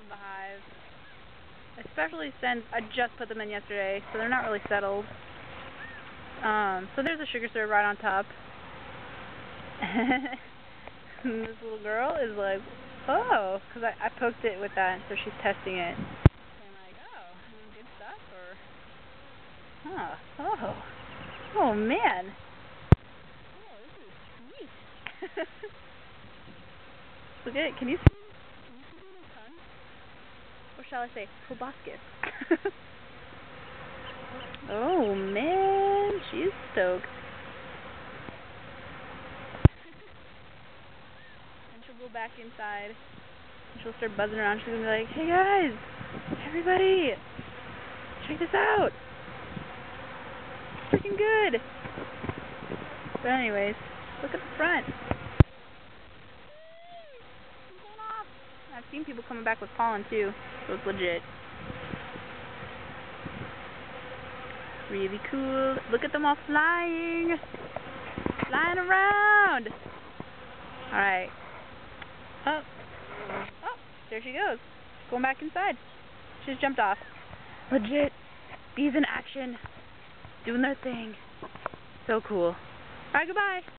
of the hive. Especially since I just put them in yesterday, so they're not really settled. So there's a sugar syrup right on top. And this little girl is like, oh, because I poked it with that, so she's testing it. I'm like, oh, good stuff, or, oh man. Oh, this is sweet. Look at it, can you see my tongue? Or shall I say, proboscis? Oh man, she's stoked. And she'll go back inside. And she'll start buzzing around. She's gonna be like, hey guys, everybody, check this out. It's freaking good. But anyways, look at the front. It's going off. I've seen people coming back with pollen too, so it's legit. Really cool. Look at them all flying around. Alright. Oh, there she goes. Going back inside. She just jumped off. Legit. Bees in action. Doing their thing. So cool. Alright, goodbye.